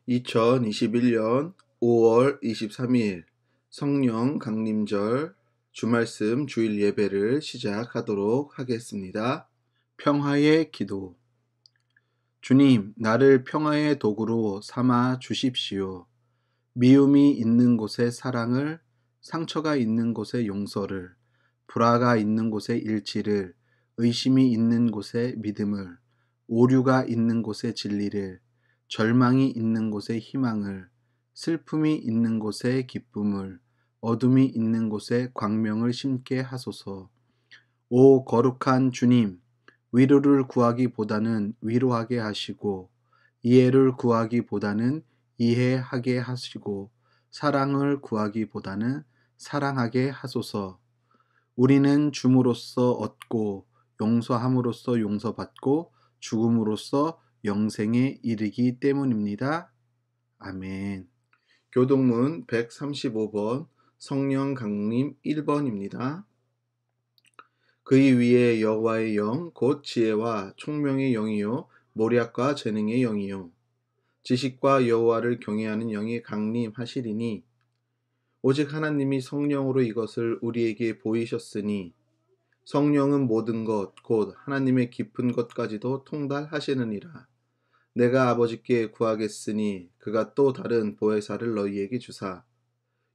2021년 5월 23일 성령 강림절 주말씀 주일 예배를 시작하도록 하겠습니다. 평화의 기도. 주님, 나를 평화의 도구로 삼아 주십시오. 미움이 있는 곳에 사랑을, 상처가 있는 곳에 용서를, 불화가 있는 곳에 일치를, 의심이 있는 곳에 믿음을, 오류가 있는 곳에 진리를, 절망이 있는 곳에 희망을, 슬픔이 있는 곳에 기쁨을, 어둠이 있는 곳에 광명을 심게 하소서. 오 거룩한 주님, 위로를 구하기보다는 위로하게 하시고, 이해를 구하기보다는 이해하게 하시고, 사랑을 구하기보다는 사랑하게 하소서. 우리는 줌으로써 얻고, 용서함으로써 용서받고, 죽음으로써 영생에 이르기 때문입니다. 아멘. 교동문 135번 성령 강림 1번입니다. 그의 위에 여호와의 영 곧 지혜와 총명의 영이요 모략과 재능의 영이요 지식과 여호와를 경외하는 영이 강림하시리니 오직 하나님이 성령으로 이것을 우리에게 보이셨으니 성령은 모든 것 곧 하나님의 깊은 것까지도 통달하시느니라. 내가 아버지께 구하겠으니 그가 또 다른 보혜사를 너희에게 주사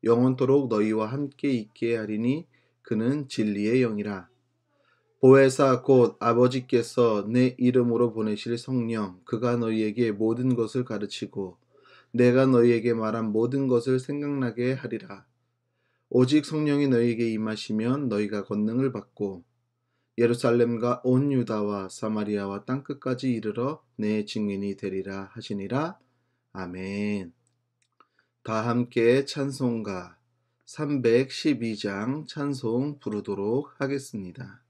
영원토록 너희와 함께 있게 하리니 그는 진리의 영이라. 보혜사 곧 아버지께서 내 이름으로 보내실 성령 그가 너희에게 모든 것을 가르치고 내가 너희에게 말한 모든 것을 생각나게 하리라. 오직 성령이 너희에게 임하시면 너희가 권능을 받고 예루살렘과 온 유다와 사마리아와 땅끝까지 이르러 내 증인이 되리라 하시니라. 아멘. 다 함께 찬송가 312장 찬송 부르도록 하겠습니다.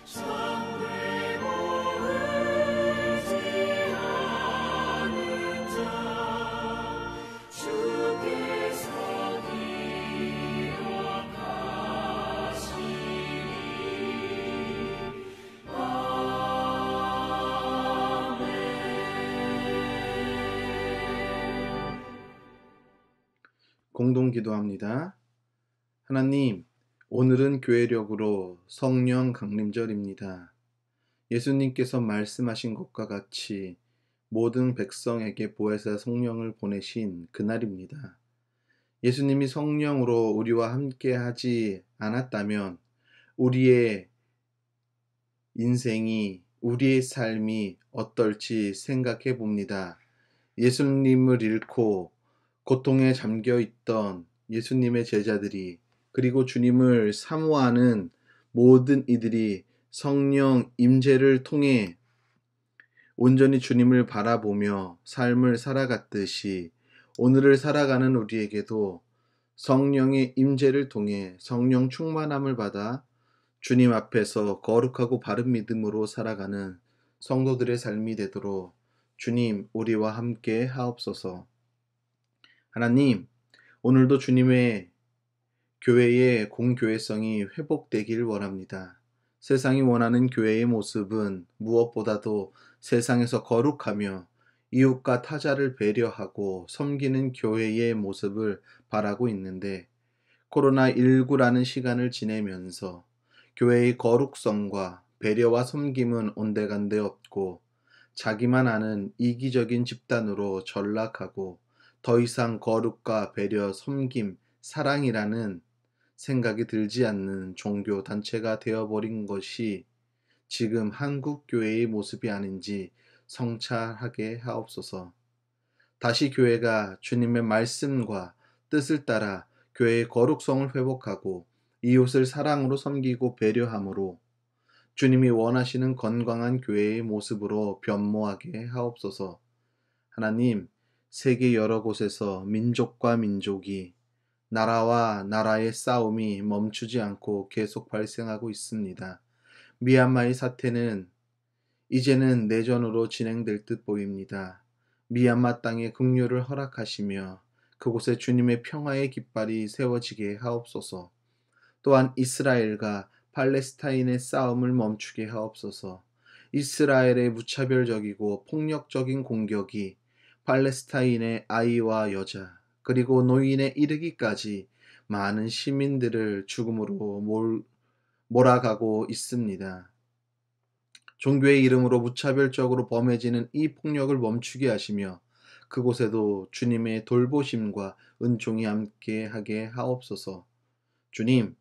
참 공동 기도합니다. 하나님, 오늘은 교회력으로 성령 강림절입니다. 예수님께서 말씀하신 것과 같이 모든 백성에게 보혜사 성령을 보내신 그날입니다. 예수님이 성령으로 우리와 함께 하지 않았다면 우리의 인생이, 우리의 삶이 어떨지 생각해 봅니다. 예수님을 잃고 고통에 잠겨 있던 예수님의 제자들이, 그리고 주님을 사모하는 모든 이들이 성령 임재를 통해 온전히 주님을 바라보며 삶을 살아갔듯이 오늘을 살아가는 우리에게도 성령의 임재를 통해 성령 충만함을 받아 주님 앞에서 거룩하고 바른 믿음으로 살아가는 성도들의 삶이 되도록 주님 우리와 함께 하옵소서. 하나님, 오늘도 주님의 교회의 공교회성이 회복되길 원합니다. 세상이 원하는 교회의 모습은 무엇보다도 세상에서 거룩하며 이웃과 타자를 배려하고 섬기는 교회의 모습을 바라고 있는데, 코로나19라는 시간을 지내면서 교회의 거룩성과 배려와 섬김은 온데간데 없고 자기만 아는 이기적인 집단으로 전락하고 더 이상 거룩과 배려, 섬김, 사랑이라는 생각이 들지 않는 종교 단체가 되어버린 것이 지금 한국 교회의 모습이 아닌지 성찰하게 하옵소서. 다시 교회가 주님의 말씀과 뜻을 따라 교회의 거룩성을 회복하고 이웃을 사랑으로 섬기고 배려함으로 주님이 원하시는 건강한 교회의 모습으로 변모하게 하옵소서. 하나님, 세계 여러 곳에서 민족과 민족이, 나라와 나라의 싸움이 멈추지 않고 계속 발생하고 있습니다. 미얀마의 사태는 이제는 내전으로 진행될 듯 보입니다. 미얀마 땅에 긍휼을 허락하시며 그곳에 주님의 평화의 깃발이 세워지게 하옵소서. 또한 이스라엘과 팔레스타인의 싸움을 멈추게 하옵소서. 이스라엘의 무차별적이고 폭력적인 공격이 팔레스타인의 아이와 여자 그리고 노인에 이르기까지 많은 시민들을 죽음으로 몰아가고 있습니다. 종교의 이름으로 무차별적으로 범해지는 이 폭력을 멈추게 하시며 그곳에도 주님의 돌보심과 은총이 함께하게 하옵소서. 주님,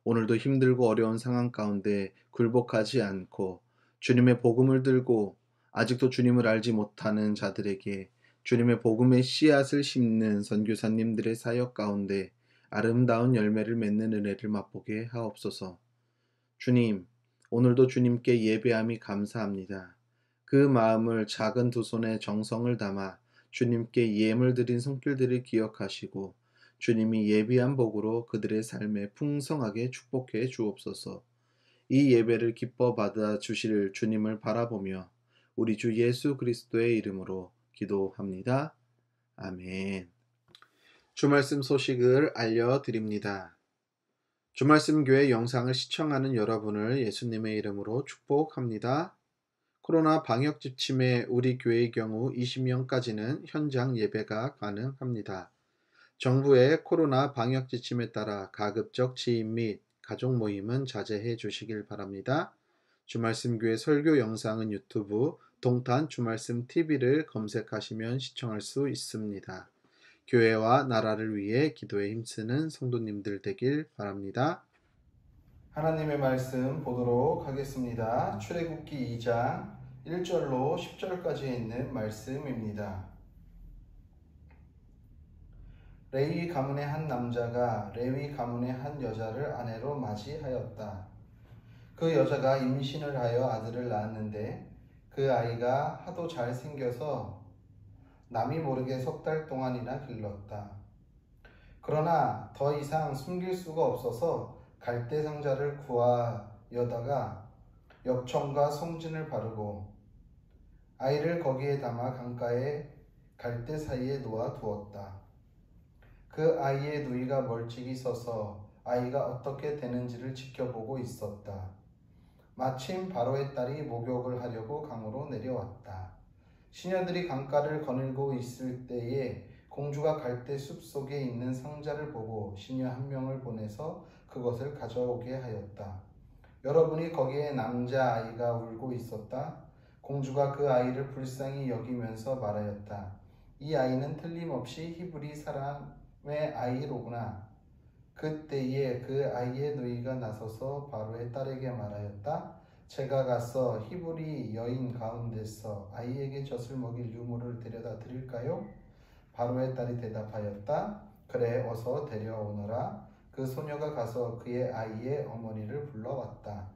오늘도 힘들고 어려운 상황 가운데 굴복하지 않고 주님의 복음을 들고 아직도 주님을 알지 못하는 자들에게 주님의 복음의 씨앗을 심는 선교사님들의 사역 가운데 아름다운 열매를 맺는 은혜를 맛보게 하옵소서. 주님, 오늘도 주님께 예배함이 감사합니다. 그 마음을 작은 두 손에 정성을 담아 주님께 예물 드린 손길들을 기억하시고 주님이 예비한 복으로 그들의 삶에 풍성하게 축복해 주옵소서. 이 예배를 기뻐 받아 주실 주님을 바라보며 우리 주 예수 그리스도의 이름으로 기도합니다. 아멘. 주말씀 소식을 알려드립니다. 주말씀 교회 영상을 시청하는 여러분을 예수님의 이름으로 축복합니다. 코로나 방역 지침에 우리 교회의 경우 20명까지는 현장 예배가 가능합니다. 정부의 코로나 방역 지침에 따라 가급적 지인 및 가족 모임은 자제해 주시길 바랍니다. 주말씀 교회 설교 영상은 유튜브 동탄 주말씀 TV를 검색하시면 시청할 수 있습니다. 교회와 나라를 위해 기도에 힘쓰는 성도님들 되길 바랍니다. 하나님의 말씀 보도록 하겠습니다. 출애굽기 2장 1절로 10절까지 있는 말씀입니다. 레위 가문의 한 남자가 레위 가문의 한 여자를 아내로 맞이하였다. 그 여자가 임신을 하여 아들을 낳았는데 그 아이가 하도 잘생겨서 남이 모르게 3달 동안이나 길렀다. 그러나 더 이상 숨길 수가 없어서 갈대 상자를 구하여다가 엽청과 송진을 바르고 아이를 거기에 담아 강가에 갈대 사이에 놓아 두었다. 그 아이의 누이가 멀찍이 서서 아이가 어떻게 되는지를 지켜보고 있었다. 마침 바로의 딸이 목욕을 하려고 강으로 내려왔다. 시녀들이 강가를 거닐고 있을 때에 공주가 갈대 숲 속에 있는 상자를 보고 시녀 한 명을 보내서 그것을 가져오게 하였다. 여러분이 거기에 남자아이가 울고 있었다. 공주가 그 아이를 불쌍히 여기면서 말하였다. 이 아이는 틀림없이 히브리 사람의 아이로구나. 그때에 그 아이의 누이가 나서서 바로의 딸에게 말하였다. 제가 가서 히브리 여인 가운데서 아이에게 젖을 먹일 유물을 데려다 드릴까요? 바로의 딸이 대답하였다. 그래, 어서 데려오너라. 그 소녀가 가서 그의 아이의 어머니를 불러왔다.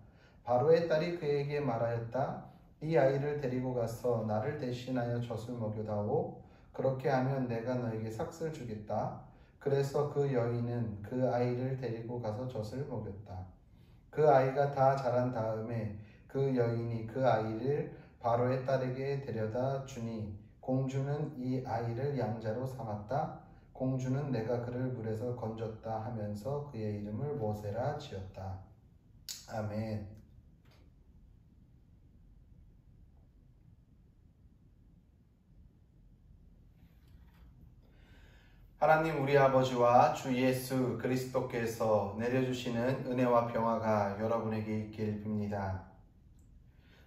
바로의 딸이 그에게 말하였다. 이 아이를 데리고 가서 나를 대신하여 젖을 먹여다오. 그렇게 하면 내가 너에게 삭슬 주겠다. 그래서 그 여인은 그 아이를 데리고 가서 젖을 먹였다. 그 아이가 다 자란 다음에 그 여인이 그 아이를 바로의 딸에게 데려다 주니 공주는 이 아이를 양자로 삼았다. 공주는 내가 그를 물에서 건졌다 하면서 그의 이름을 모세라 지었다. 아멘. 하나님 우리 아버지와 주 예수 그리스도께서 내려주시는 은혜와 평화가 여러분에게 있길 빕니다.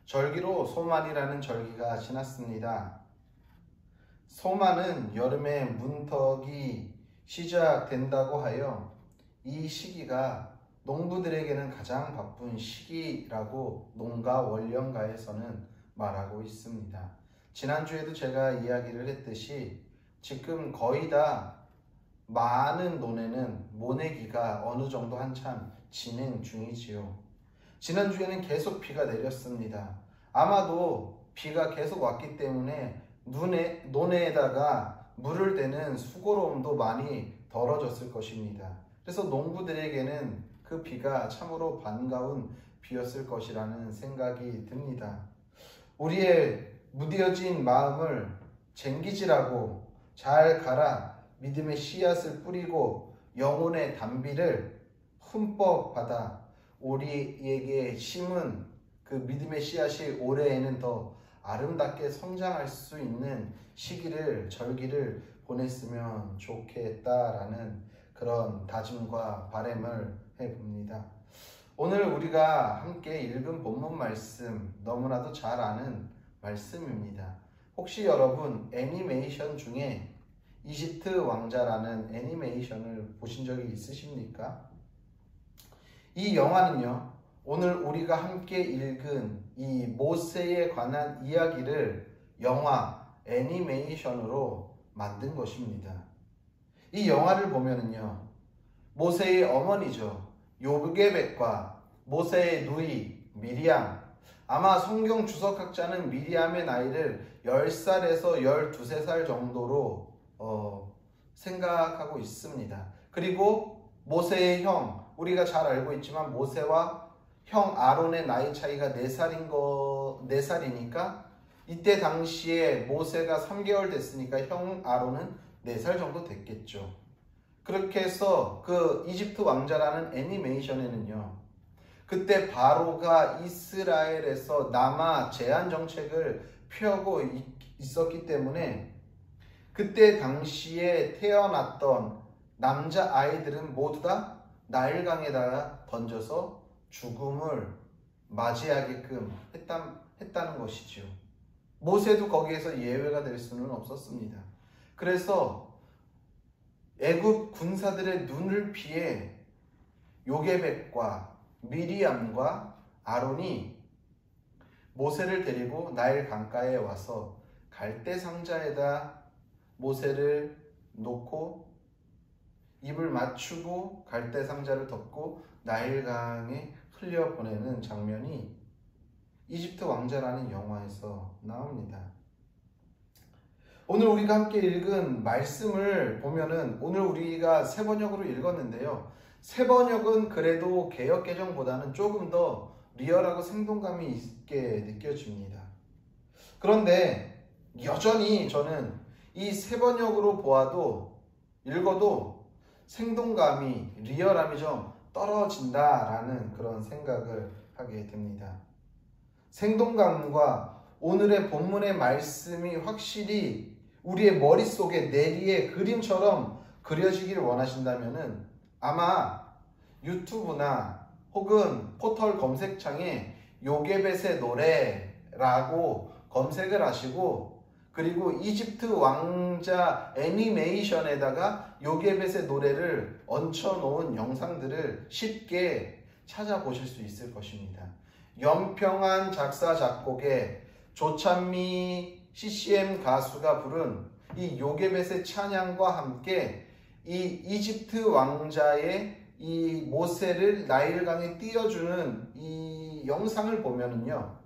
절기로 소만이라는 절기가 지났습니다. 소만은 여름에 문턱이 시작된다고 하여 이 시기가 농부들에게는 가장 바쁜 시기라고 농가 원령가에서는 말하고 있습니다. 지난주에도 제가 이야기를 했듯이 지금 거의 다 많은 논에는 모내기가 어느 정도 한참 진행 중이지요. 지난주에는 계속 비가 내렸습니다. 아마도 비가 계속 왔기 때문에 논에다가 물을 대는 수고로움도 많이 덜어졌을 것입니다. 그래서 농부들에게는 그 비가 참으로 반가운 비였을 것이라는 생각이 듭니다. 우리의 무뎌진 마음을 쟁기질하고 잘 갈아 믿음의 씨앗을 뿌리고 영혼의 단비를 흠뻑 받아 우리에게 심은 그 믿음의 씨앗이 올해에는 더 아름답게 성장할 수 있는 시기를 절기를 보냈으면 좋겠다라는 그런 다짐과 바람을 해봅니다. 오늘 우리가 함께 읽은 본문 말씀 너무나도 잘 아는 말씀입니다. 혹시 여러분 애니메이션 중에 이집트 왕자라는 애니메이션을 보신 적이 있으십니까? 이 영화는요, 오늘 우리가 함께 읽은 이 모세에 관한 이야기를 영화 애니메이션으로 만든 것입니다. 이 영화를 보면은요, 모세의 어머니죠, 요게벳과 모세의 누이 미리암, 아마 성경 주석학자는 미리암의 나이를 10살에서 12살 정도로 생각하고 있습니다. 그리고 모세의 형, 우리가 잘 알고 있지만 모세와 형 아론의 나이 차이가 4살이니까 이때 당시에 모세가 3개월 됐으니까 형 아론은 4살 정도 됐겠죠. 그렇게 해서 그 이집트 왕자라는 애니메이션에는요, 그때 바로가 이스라엘에서 남아 제한 정책을 펴고 있었기 때문에 그때 당시에 태어났던 남자 아이들은 모두 다 나일강에다가 던져서 죽음을 맞이하게끔 했다는 것이죠. 모세도 거기에서 예외가 될 수는 없었습니다. 그래서 애굽 군사들의 눈을 피해 요게벳과 미리암과 아론이 모세를 데리고 나일 강가에 와서 갈대 상자에다 모세를 놓고 입을 맞추고 갈대 상자를 덮고 나일강에 흘려보내는 장면이 이집트 왕자라는 영화에서 나옵니다. 오늘 우리가 함께 읽은 말씀을 보면은 오늘 우리가 세 번역으로 읽었는데요. 세 번역은 그래도 개역개정보다는 조금 더 리얼하고 생동감이 있게 느껴집니다. 그런데 여전히 저는 이 세 번역으로 읽어도 생동감이, 리얼함이 좀 떨어진다라는 그런 생각을 하게 됩니다. 생동감과 오늘의 본문의 말씀이 확실히 우리의 머릿속에 내리의 그림처럼 그려지길 원하신다면은 아마 유튜브나 혹은 포털 검색창에 요게벳의 노래라고 검색을 하시고, 그리고 이집트 왕자 애니메이션에다가 요게벳의 노래를 얹혀놓은 영상들을 쉽게 찾아보실 수 있을 것입니다. 연평한 작사 작곡의 조찬미 CCM 가수가 부른 이 요게벳의 찬양과 함께 이 이집트 왕자의 이 모세를 나일강에 띄워주는 이 영상을 보면은요,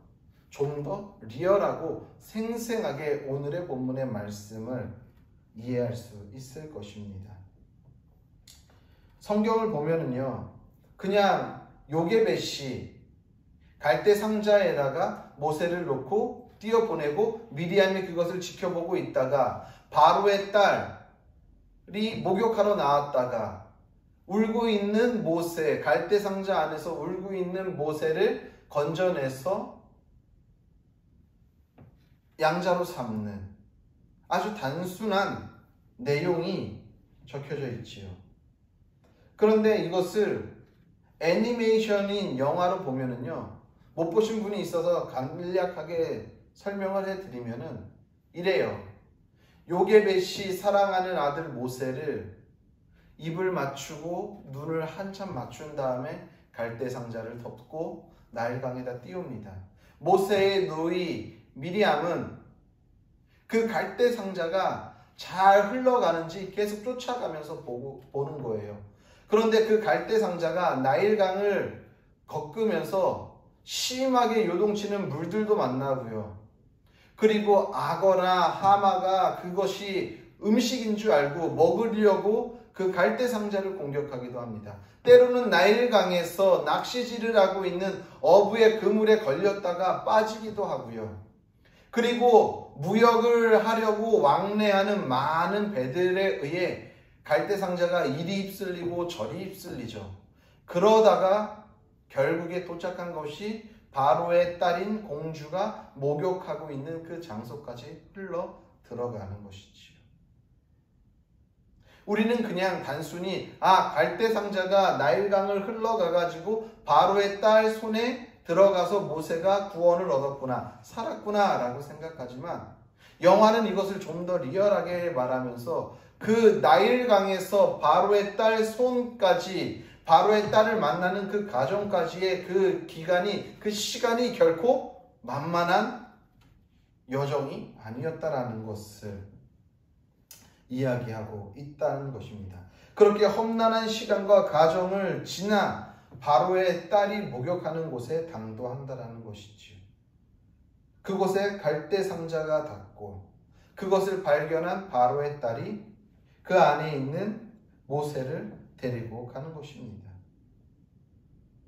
좀 더 리얼하고 생생하게 오늘의 본문의 말씀을 이해할 수 있을 것입니다. 성경을 보면은요, 그냥 요게벳이 갈대 상자에다가 모세를 놓고 띄어보내고 미리암이 그것을 지켜보고 있다가 바로의 딸이 목욕하러 나왔다가 울고 있는 모세, 갈대 상자 안에서 울고 있는 모세를 건져내서 양자로 삼는 아주 단순한 내용이 적혀져 있지요. 그런데 이것을 애니메이션인 영화로 보면은요, 못 보신 분이 있어서 간략하게 설명을 해드리면은 이래요. 요게벳이 사랑하는 아들 모세를 입을 맞추고 눈을 한참 맞춘 다음에 갈대 상자를 덮고 나일강에다 띄웁니다. 모세의 누이 미리암은 그 갈대 상자가 잘 흘러가는지 계속 쫓아가면서 보는 거예요. 그런데 그 갈대 상자가 나일강을 걷으면서 심하게 요동치는 물들도 만나고요. 그리고 악어나 하마가 그것이 음식인 줄 알고 먹으려고 그 갈대 상자를 공격하기도 합니다. 때로는 나일강에서 낚시질을 하고 있는 어부의 그물에 걸렸다가 빠지기도 하고요. 그리고 무역을 하려고 왕래하는 많은 배들에 의해 갈대 상자가 이리 휩쓸리고 저리 휩쓸리죠. 그러다가 결국에 도착한 것이 바로의 딸인 공주가 목욕하고 있는 그 장소까지 흘러 들어가는 것이지요. 우리는 그냥 단순히 갈대 상자가 나일강을 흘러가가지고 바로의 딸 손에 들어가서 모세가 구원을 얻었구나, 살았구나 라고 생각하지만, 영화는 이것을 좀 더 리얼하게 말하면서 그 나일강에서 바로의 딸 손까지, 바로의 딸을 만나는 그 과정까지의 그 기간이, 그 시간이 결코 만만한 여정이 아니었다라는 것을 이야기하고 있다는 것입니다. 그렇게 험난한 시간과 과정을 지나 바로의 딸이 목욕하는 곳에 당도한다라는 것이지요. 그곳에 갈대 상자가 닿고 그것을 발견한 바로의 딸이 그 안에 있는 모세를 데리고 가는 것입니다.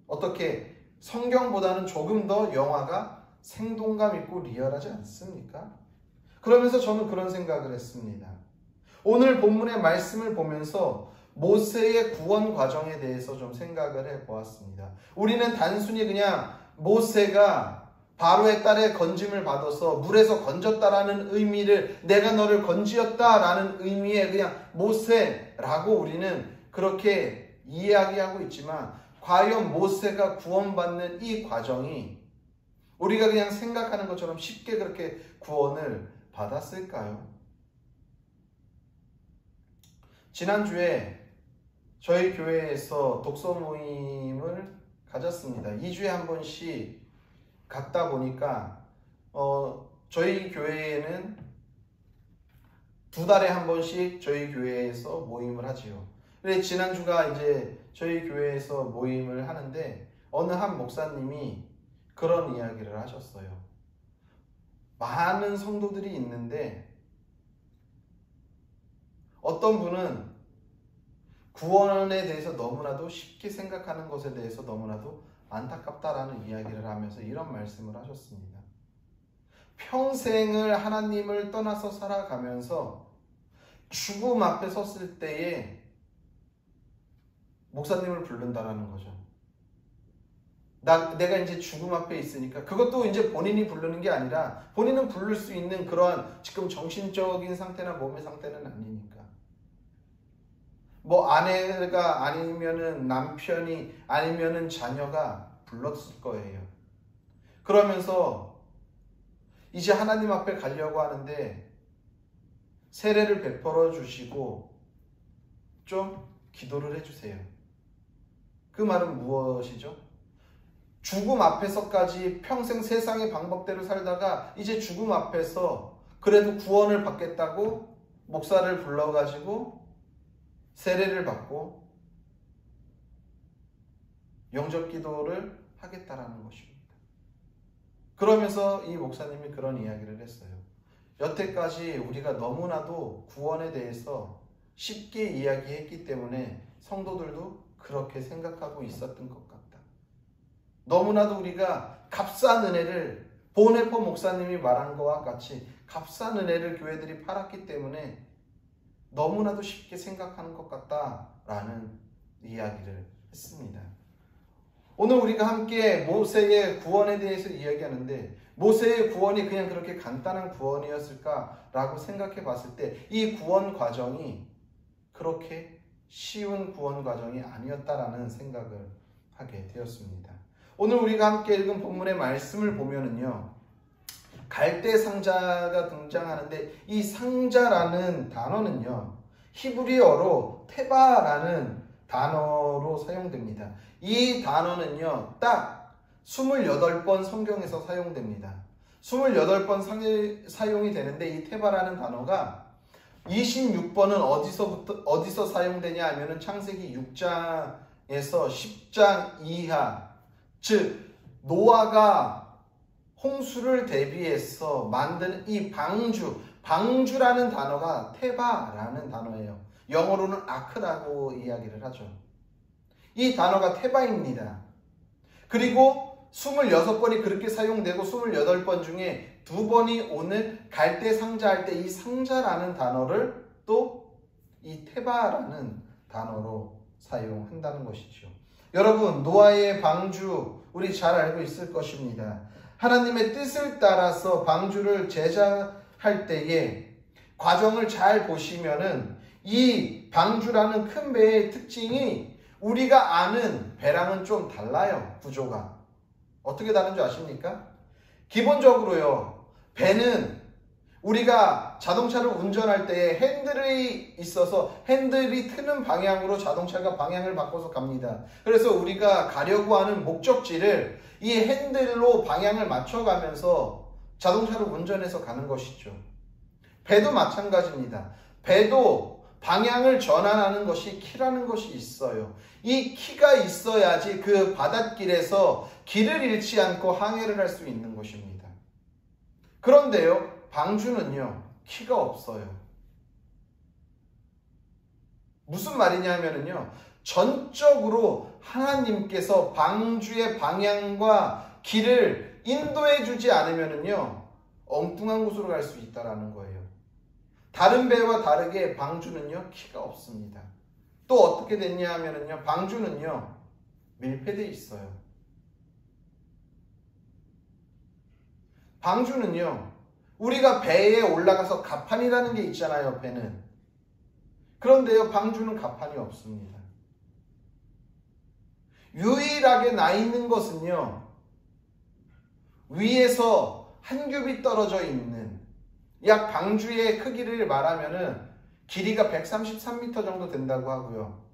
어떻게 성경보다는 조금 더 영화가 생동감 있고 리얼하지 않습니까? 그러면서 저는 그런 생각을 했습니다. 오늘 본문의 말씀을 보면서 모세의 구원 과정에 대해서 좀 생각을 해보았습니다. 우리는 단순히 그냥 모세가 바로의 딸의 건짐을 받아서 물에서 건졌다라는 의미를, 내가 너를 건지었다라는 의미의 그냥 모세라고 우리는 그렇게 이야기하고 있지만, 과연 모세가 구원받는 이 과정이 우리가 그냥 생각하는 것처럼 쉽게 그렇게 구원을 받았을까요? 지난주에 저희 교회에서 독서 모임을 가졌습니다. 2주에 한 번씩 갔다 보니까 저희 교회에는 2달에 한 번씩 저희 교회에서 모임을 하지요. 그래서 지난주가 이제 저희 교회에서 모임을 하는데 어느 한 목사님이 그런 이야기를 하셨어요. 많은 성도들이 있는데 어떤 분은 구원에 대해서 너무나도 쉽게 생각하는 것에 대해서 너무나도 안타깝다라는 이야기를 하면서 이런 말씀을 하셨습니다. 평생을 하나님을 떠나서 살아가면서 죽음 앞에 섰을 때에 목사님을 부른다라는 거죠. 내가 이제 죽음 앞에 있으니까 그것도 이제 본인이 부르는 게 아니라 본인은 부를 수 있는 그런 지금 정신적인 상태나 몸의 상태는 아니니까. 뭐 아내가 아니면은 남편이 아니면은 자녀가 불렀을 거예요. 그러면서 이제 하나님 앞에 가려고 하는데 세례를 베풀어 주시고 좀 기도를 해주세요. 그 말은 무엇이죠? 죽음 앞에서까지 평생 세상의 방법대로 살다가 이제 죽음 앞에서 그래도 구원을 받겠다고 목사를 불러가지고 세례를 받고 영접 기도를 하겠다라는 것입니다. 그러면서 이 목사님이 그런 이야기를 했어요. 여태까지 우리가 너무나도 구원에 대해서 쉽게 이야기했기 때문에 성도들도 그렇게 생각하고 있었던 것 같다. 너무나도 우리가 값싼 은혜를 보네포 목사님이 말한 것과 같이 값싼 은혜를 교회들이 팔았기 때문에 너무나도 쉽게 생각하는 것 같다라는 이야기를 했습니다. 오늘 우리가 함께 모세의 구원에 대해서 이야기하는데 모세의 구원이 그냥 그렇게 간단한 구원이었을까라고 생각해 봤을 때 이 구원 과정이 그렇게 쉬운 구원 과정이 아니었다라는 생각을 하게 되었습니다. 오늘 우리가 함께 읽은 본문의 말씀을 보면은요, 갈대 상자가 등장하는데 이 상자라는 단어는요, 히브리어로 테바라는 단어로 사용됩니다. 이 단어는요, 딱 28번 성경에서 사용됩니다. 28번 사용이 되는데 이 테바라는 단어가 26번은 어디서 사용되냐 하면은 창세기 6장에서 10장 이하, 즉 노아가 홍수를 대비해서 만든 이 방주라는 단어가 테바라는 단어예요. 영어로는 아크라고 이야기를 하죠. 이 단어가 테바입니다. 그리고 26번이 그렇게 사용되고 28번 중에 2번이 오늘 갈대 상자 할 때 이 상자라는 단어를 또 이 테바라는 단어로 사용한다는 것이죠. 여러분, 노아의 방주 우리 잘 알고 있을 것입니다. 하나님의 뜻을 따라서 방주를 제작할 때에 과정을 잘 보시면은 이 방주라는 큰 배의 특징이 우리가 아는 배랑은 좀 달라요. 구조가. 어떻게 다른 줄 아십니까? 기본적으로요, 배는 우리가 자동차를 운전할 때 핸들이 있어서 핸들이 트는 방향으로 자동차가 방향을 바꿔서 갑니다. 그래서 우리가 가려고 하는 목적지를 이 핸들로 방향을 맞춰가면서 자동차를 운전해서 가는 것이죠. 배도 마찬가지입니다. 배도 방향을 전환하는 것이 키라는 것이 있어요. 이 키가 있어야지 그 바닷길에서 길을 잃지 않고 항해를 할 수 있는 것입니다. 그런데요, 방주는요, 키가 없어요. 무슨 말이냐 하면은요, 전적으로 하나님께서 방주의 방향과 길을 인도해 주지 않으면은요, 엉뚱한 곳으로 갈 수 있다라는 거예요. 다른 배와 다르게 방주는요, 키가 없습니다. 또 어떻게 됐냐 하면은요, 방주는요, 밀폐되어 있어요. 방주는요, 우리가 배에 올라가서 갑판이라는 게 있잖아요, 배는. 그런데요, 방주는 갑판이 없습니다. 유일하게 나 있는 것은요, 위에서 한 뼘이 떨어져 있는, 약 방주의 크기를 말하면은 길이가 133m 정도 된다고 하고요.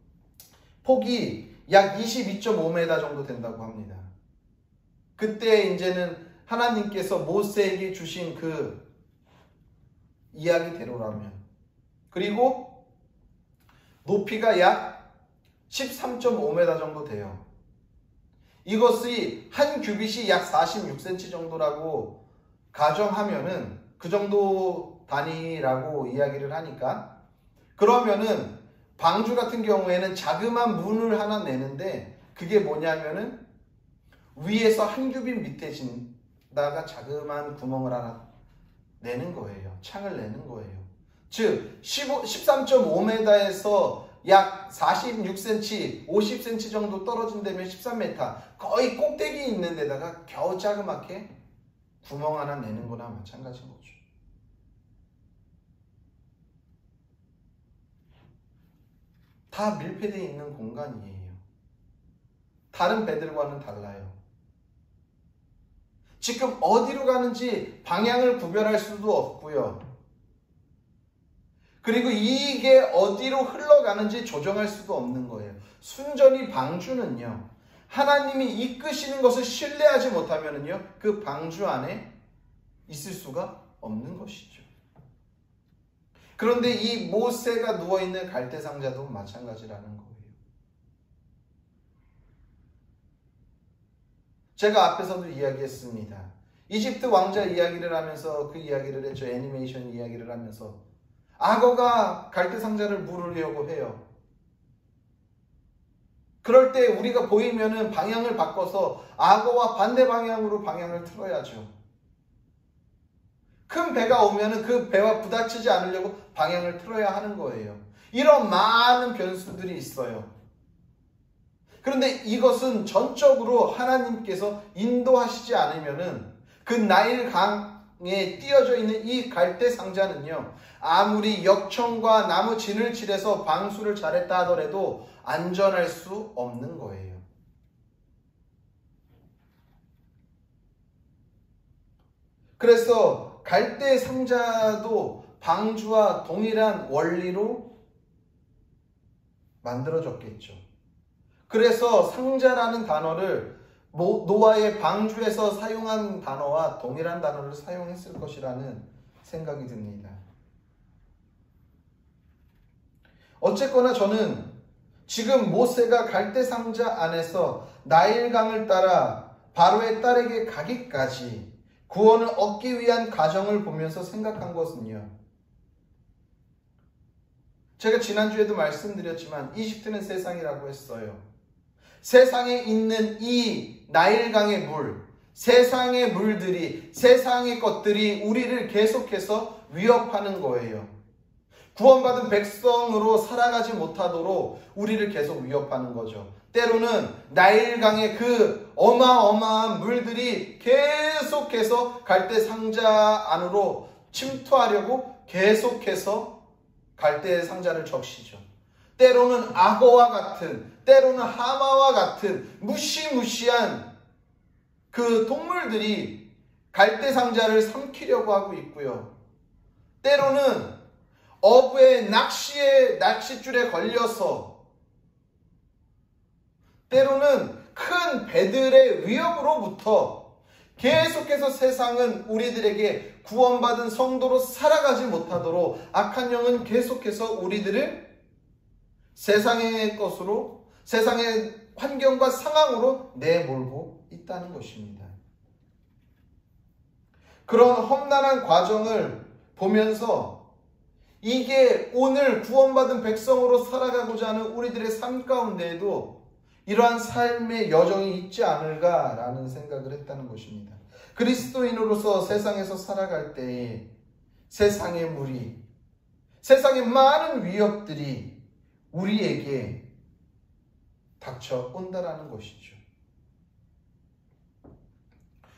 폭이 약 22.5m 정도 된다고 합니다. 그때 이제는 하나님께서 모세에게 주신 그 이야기대로라면, 그리고 높이가 약 13.5m 정도 돼요. 이것이 한 규빗이 약 46cm 정도라고 가정하면은 그 정도 단위라고 이야기를 하니까, 그러면은 방주 같은 경우에는 자그마한 문을 하나 내는데 그게 뭐냐면은 위에서 한 규빗 밑에 진다가 자그마한 구멍을 하나 내는 거예요. 창을 내는 거예요. 즉 13.5m에서 약 46cm, 50cm 정도 떨어진 데면 13m, 거의 꼭대기 있는 데다가 겨우 자그맣게 구멍 하나 내는 거나 마찬가지인 거죠. 다 밀폐되어 있는 공간이에요. 다른 배들과는 달라요. 지금 어디로 가는지 방향을 구별할 수도 없고요. 그리고 이게 어디로 흘러가는지 조정할 수도 없는 거예요. 순전히 방주는요, 하나님이 이끄시는 것을 신뢰하지 못하면요, 그 방주 안에 있을 수가 없는 것이죠. 그런데 이 모세가 누워있는 갈대상자도 마찬가지라는 거예요. 제가 앞에서도 이야기했습니다. 이집트 왕자 이야기를 하면서 그 이야기를 했죠. 애니메이션 이야기를 하면서 악어가 갈대상자를 물으려고 해요. 그럴 때 우리가 보이면은 방향을 바꿔서 악어와 반대 방향으로 방향을 틀어야죠. 큰 배가 오면은 그 배와 부닥치지 않으려고 방향을 틀어야 하는 거예요. 이런 많은 변수들이 있어요. 그런데 이것은 전적으로 하나님께서 인도하시지 않으면은 그 나일 강에 띄어져 있는 이 갈대 상자는요, 아무리 역청과 나무 진을 칠해서 방수를 잘했다 하더라도 안전할 수 없는 거예요. 그래서 갈대 상자도 방주와 동일한 원리로 만들어졌겠죠. 그래서 상자라는 단어를 노아의 방주에서 사용한 단어와 동일한 단어를 사용했을 것이라는 생각이 듭니다. 어쨌거나 저는 지금 모세가 갈대 상자 안에서 나일강을 따라 바로의 딸에게 가기까지 구원을 얻기 위한 과정을 보면서 생각한 것은요, 제가 지난주에도 말씀드렸지만 이집트는 세상이라고 했어요. 세상에 있는 이 나일강의 물, 세상의 물들이, 세상의 것들이 우리를 계속해서 위협하는 거예요. 구원받은 백성으로 살아가지 못하도록 우리를 계속 위협하는 거죠. 때로는 나일강의 그 어마어마한 물들이 계속해서 갈대 상자 안으로 침투하려고 계속해서 갈대 상자를 적시죠. 때로는 악어와 같은, 때로는 하마와 같은 무시무시한 그 동물들이 갈대 상자를 삼키려고 하고 있고요. 때로는 어부의 낚싯줄에 걸려서, 때로는 큰 배들의 위협으로부터 계속해서 세상은 우리들에게 구원받은 성도로 살아가지 못하도록 악한 영은 계속해서 우리들을 세상의 것으로, 세상의 환경과 상황으로 내몰고 있다는 것입니다. 그런 험난한 과정을 보면서 이게 오늘 구원받은 백성으로 살아가고자 하는 우리들의 삶 가운데에도 이러한 삶의 여정이 있지 않을까라는 생각을 했다는 것입니다. 그리스도인으로서 세상에서 살아갈 때에 세상의 무리, 세상의 많은 위협들이 우리에게 닥쳐온다라는 것이죠.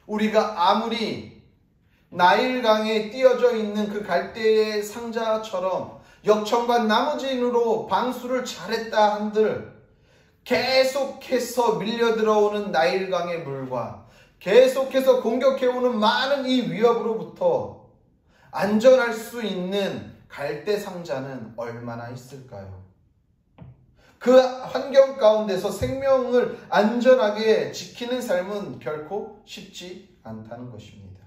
우리가 아무리 나일강에 띄어져 있는 그 갈대의 상자처럼 역청과 나무진으로 방수를 잘했다 한들 계속해서 밀려들어오는 나일강의 물과 계속해서 공격해오는 많은 이 위협으로부터 안전할 수 있는 갈대 상자는 얼마나 있을까요? 그 환경 가운데서 생명을 안전하게 지키는 삶은 결코 쉽지 않다는 것입니다.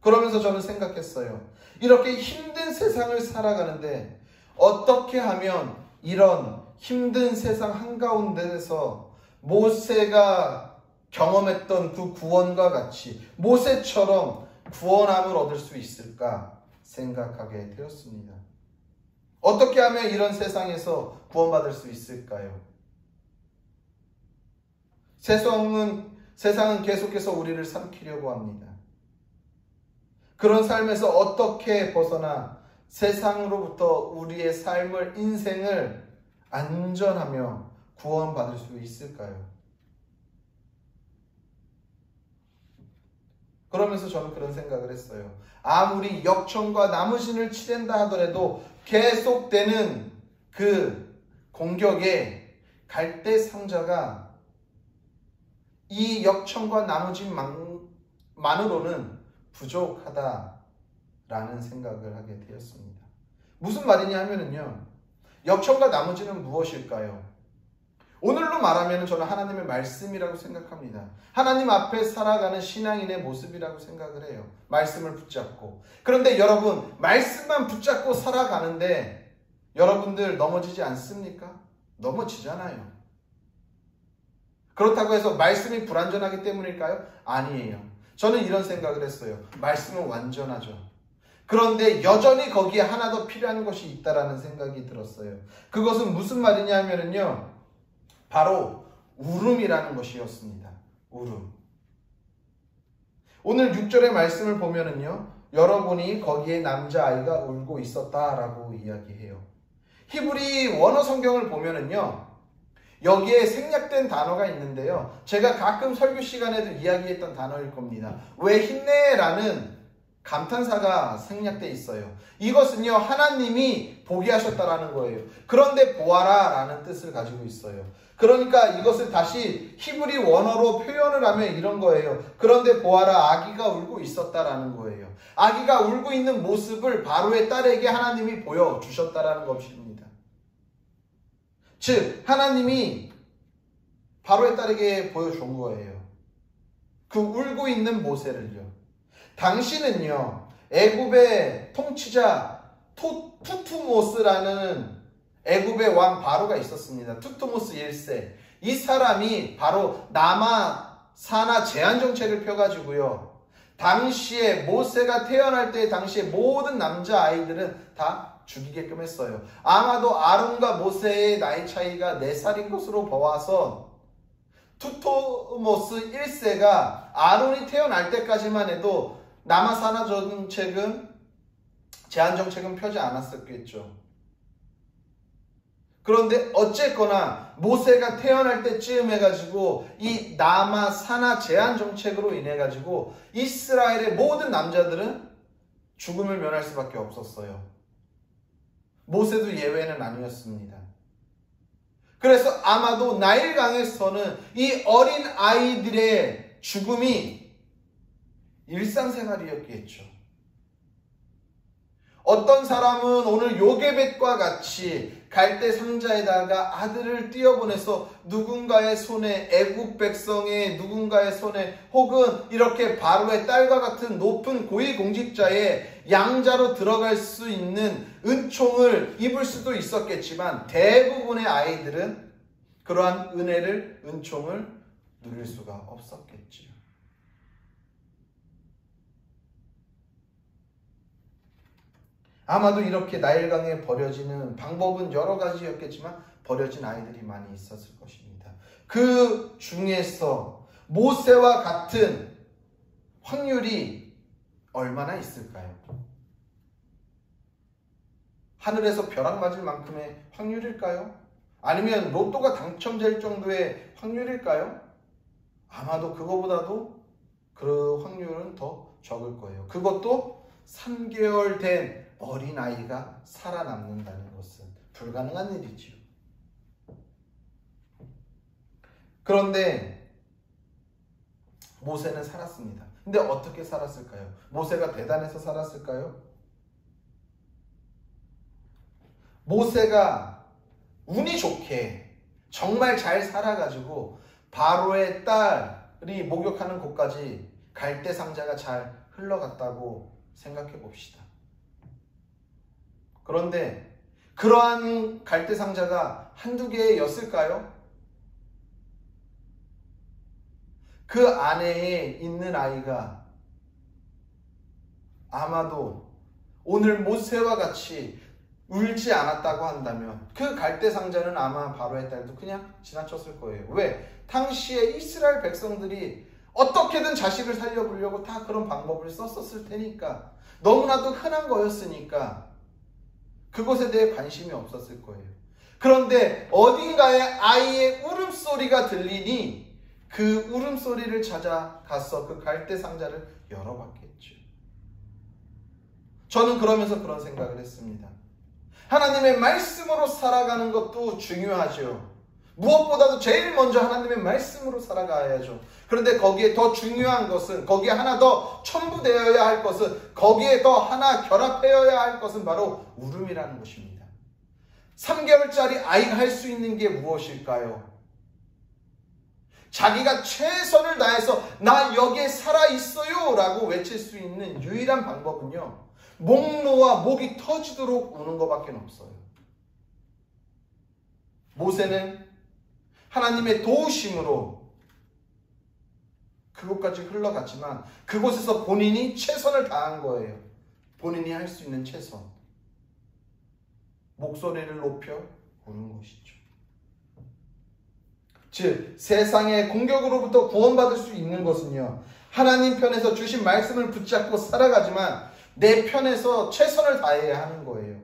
그러면서 저는 생각했어요. 이렇게 힘든 세상을 살아가는데 어떻게 하면 이런 힘든 세상 한가운데에서 모세가 경험했던 그 구원과 같이 모세처럼 구원함을 얻을 수 있을까 생각하게 되었습니다. 어떻게 하면 이런 세상에서 구원받을 수 있을까요? 세상은 계속해서 우리를 삼키려고 합니다. 그런 삶에서 어떻게 벗어나 세상으로부터 우리의 삶을, 인생을 안전하며 구원받을 수 있을까요? 그러면서 저는 그런 생각을 했어요. 아무리 역청과 나무신을 치댄다 하더라도 계속되는 그 공격에 갈대 상자가 이 역청과 나무진만으로는 부족하다라는 생각을 하게 되었습니다. 무슨 말이냐 하면은요, 역청과 나무진은 무엇일까요? 오늘로 말하면 저는 하나님의 말씀이라고 생각합니다. 하나님 앞에 살아가는 신앙인의 모습이라고 생각을 해요. 말씀을 붙잡고. 그런데 여러분, 말씀만 붙잡고 살아가는데 여러분들 넘어지지 않습니까? 넘어지잖아요. 그렇다고 해서 말씀이 불완전하기 때문일까요? 아니에요. 저는 이런 생각을 했어요. 말씀은 완전하죠. 그런데 여전히 거기에 하나 더 필요한 것이 있다라는 생각이 들었어요. 그것은 무슨 말이냐 하면은요, 바로 울음이라는 것이었습니다. 울음. 오늘 6절의 말씀을 보면은요, 여러분이 거기에 남자아이가 울고 있었다라고 이야기해요. 히브리 원어 성경을 보면은요, 여기에 생략된 단어가 있는데요, 제가 가끔 설교 시간에도 이야기했던 단어일 겁니다. 왜 힘내라는 감탄사가 생략되어 있어요. 이것은요, 하나님이 보게 하셨다라는 거예요. 그런데 보아라 라는 뜻을 가지고 있어요. 그러니까 이것을 다시 히브리 원어로 표현을 하면 이런 거예요. 그런데 보아라, 아기가 울고 있었다라는 거예요. 아기가 울고 있는 모습을 바로의 딸에게 하나님이 보여주셨다라는 것입니다. 즉, 하나님이 바로의 딸에게 보여준 거예요. 그 울고 있는 모세를요. 당시는요, 애굽의 통치자 투투모스라는 애굽의 왕 바로가 있었습니다. 투투모스 1세. 이 사람이 바로 남아사나 제한 정책을 펴가지고요, 당시에 모세가 태어날 때 당시에 모든 남자아이들은 다 죽이게끔 했어요. 아마도 아론과 모세의 나이 차이가 4살인 것으로 보아서 투토모스 1세가 아론이 태어날 때까지만 해도 남아사나 제한 정책은 펴지 않았었겠죠. 그런데 어쨌거나 모세가 태어날 때쯤 해가지고 이 남아사나 제한 정책으로 인해 가지고 이스라엘의 모든 남자들은 죽음을 면할 수밖에 없었어요. 모세도 예외는 아니었습니다. 그래서 아마도 나일강에서는 이 어린 아이들의 죽음이 일상생활이었겠죠. 어떤 사람은 오늘 요게벳과 같이 갈대 상자에다가 아들을 띄어보내서 누군가의 손에, 애국 백성의 누군가의 손에, 혹은 이렇게 바로의 딸과 같은 높은 고위공직자의 양자로 들어갈 수 있는 은총을 입을 수도 있었겠지만, 대부분의 아이들은 그러한 은혜를, 은총을 누릴 수가 없었겠지요. 아마도 이렇게 나일강에 버려지는 방법은 여러 가지였겠지만 버려진 아이들이 많이 있었을 것입니다. 그 중에서 모세와 같은 확률이 얼마나 있을까요? 하늘에서 벼락 맞을 만큼의 확률일까요? 아니면 로또가 당첨될 정도의 확률일까요? 아마도 그거보다도 그 확률은 더 적을 거예요. 그것도 3개월 된 어린아이가 살아남는다는 것은 불가능한 일이지요. 그런데 모세는 살았습니다. 근데 어떻게 살았을까요? 모세가 대단해서 살았을까요? 모세가 운이 좋게 정말 잘 살아가지고 바로의 딸이 목욕하는 곳까지 갈대 상자가 잘 흘러갔다고 생각해 봅시다. 그런데 그러한 갈대 상자가 한두 개였을까요? 그 안에 있는 아이가 아마도 오늘 모세와 같이 울지 않았다고 한다면 그 갈대 상자는 아마 바로의 딸도 그냥 지나쳤을 거예요. 왜? 당시에 이스라엘 백성들이 어떻게든 자식을 살려보려고 다 그런 방법을 썼었을 테니까, 너무나도 흔한 거였으니까 그것에 대해 관심이 없었을 거예요. 그런데 어딘가에 아이의 울음소리가 들리니 그 울음소리를 찾아가서 그 갈대 상자를 열어봤겠죠. 저는 그러면서 그런 생각을 했습니다. 하나님의 말씀으로 살아가는 것도 중요하죠. 무엇보다도 제일 먼저 하나님의 말씀으로 살아가야죠. 그런데 거기에 더 중요한 것은, 거기에 하나 더 첨부되어야 할 것은, 거기에 더 하나 결합되어야 할 것은 바로 울음이라는 것입니다. 3개월짜리 아이가 할 수 있는 게 무엇일까요? 자기가 최선을 다해서 나 여기에 살아있어요 라고 외칠 수 있는 유일한 방법은요, 목 놓아 목이 터지도록 우는 것밖에 없어요. 모세는 하나님의 도우심으로 그곳까지 흘러갔지만 그곳에서 본인이 최선을 다한 거예요. 본인이 할 수 있는 최선. 목소리를 높여 우는 것이죠. 즉 세상의 공격으로부터 구원받을 수 있는 것은요, 하나님 편에서 주신 말씀을 붙잡고 살아가지만 내 편에서 최선을 다해야 하는 거예요.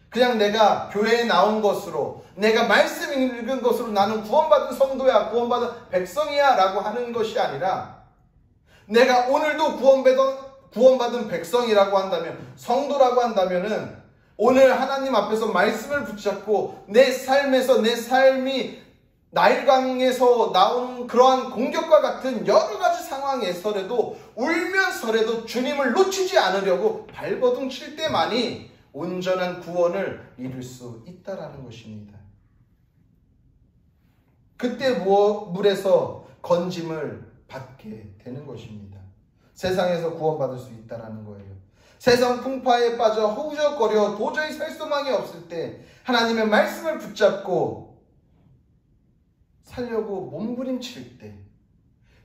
그냥 내가 교회에 나온 것으로, 내가 말씀 읽은 것으로 나는 구원받은 성도야, 구원받은 백성이야 라고 하는 것이 아니라, 내가 오늘도 구원받은 백성이라고 한다면, 성도라고 한다면은 오늘 하나님 앞에서 말씀을 붙잡고 내 삶에서, 내 삶이 나일강에서 나온 그러한 공격과 같은 여러 가지 상황에서라도 울면서라도 주님을 놓치지 않으려고 발버둥 칠 때만이 온전한 구원을 이룰 수 있다라는 것입니다. 그때 물에서 건짐을 받게 되는 것입니다. 세상에서 구원받을 수 있다라는 거예요. 세상 풍파에 빠져 허우적거려 도저히 살 소망이 없을 때 하나님의 말씀을 붙잡고 살려고 몸부림칠 때,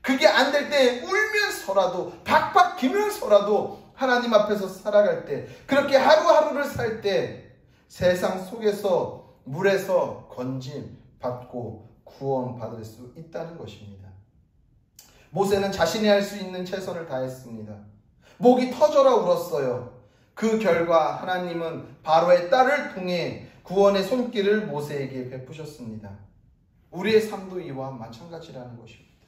그게 안 될 때 울면서라도 박박 기면서라도 하나님 앞에서 살아갈 때, 그렇게 하루하루를 살 때 세상 속에서 물에서 건짐 받고 구원받을 수 있다는 것입니다. 모세는 자신이 할 수 있는 최선을 다했습니다. 목이 터져라 울었어요. 그 결과 하나님은 바로의 딸을 통해 구원의 손길을 모세에게 베푸셨습니다. 우리의 삶도 이와 마찬가지라는 것입니다.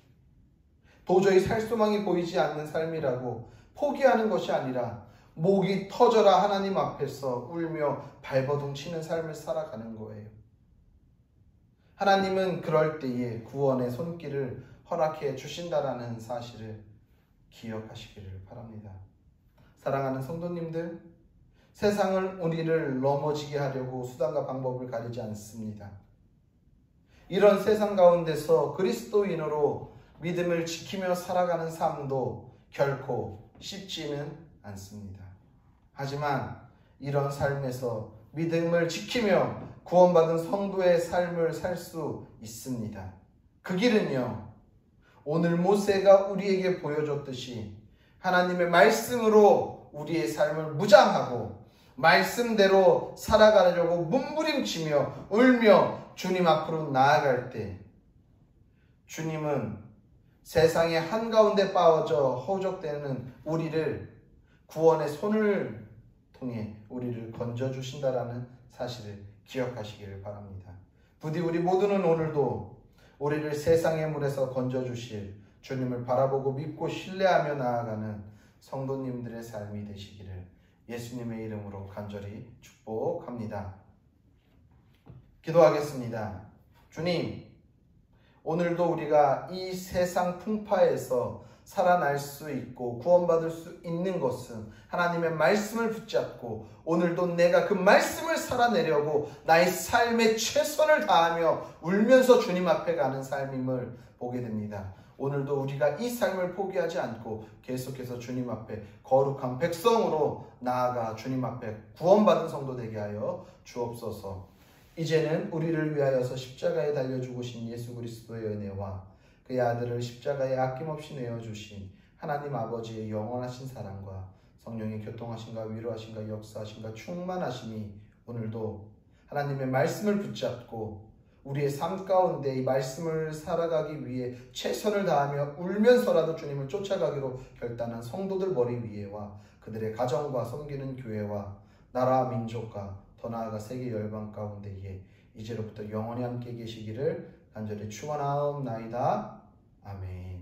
도저히 살 소망이 보이지 않는 삶이라고 포기하는 것이 아니라 목이 터져라 하나님 앞에서 울며 발버둥 치는 삶을 살아가는 거예요. 하나님은 그럴 때에 구원의 손길을 허락해 주신다라는 사실을 기억하시기를 바랍니다. 사랑하는 성도님들, 세상은 우리를 넘어지게 하려고 수단과 방법을 가리지 않습니다. 이런 세상 가운데서 그리스도인으로 믿음을 지키며 살아가는 삶도 결코 쉽지는 않습니다. 하지만 이런 삶에서 믿음을 지키며 구원받은 성도의 삶을 살 수 있습니다. 그 길은요, 오늘 모세가 우리에게 보여줬듯이 하나님의 말씀으로 우리의 삶을 무장하고 말씀대로 살아가려고 몸부림치며 울며 주님 앞으로 나아갈 때, 주님은 세상의 한가운데 빠져 허우적대는 우리를 구원의 손을 통해 우리를 건져주신다라는 사실을 기억하시기를 바랍니다. 부디 우리 모두는 오늘도 우리를 세상의 물에서 건져주실 주님을 바라보고 믿고 신뢰하며 나아가는 성도님들의 삶이 되시기를 예수님의 이름으로 간절히 축복합니다. 기도하겠습니다. 주님, 오늘도 우리가 이 세상 풍파에서 살아날 수 있고 구원받을 수 있는 것은 하나님의 말씀을 붙잡고 오늘도 내가 그 말씀을 살아내려고 나의 삶에 최선을 다하며 울면서 주님 앞에 가는 삶임을 보게 됩니다. 오늘도 우리가 이 삶을 포기하지 않고 계속해서 주님 앞에 거룩한 백성으로 나아가 주님 앞에 구원받은 성도 되게 하여 주옵소서. 이제는 우리를 위하여서 십자가에 달려 죽으신 예수 그리스도의 은혜와 그의 아들을 십자가에 아낌없이 내어주신 하나님 아버지의 영원하신 사랑과 성령의 교통하심과 위로하심과 역사하심과 충만하심이 오늘도 하나님의 말씀을 붙잡고 우리의 삶 가운데 이 말씀을 살아가기 위해 최선을 다하며 울면서라도 주님을 쫓아가기로 결단한 성도들 머리 위에와 그들의 가정과 섬기는 교회와 나라와 민족과 더 나아가 세계 열방 가운데에 이제로부터 영원히 함께 계시기를 간절히 축원하옵나이다. 아멘.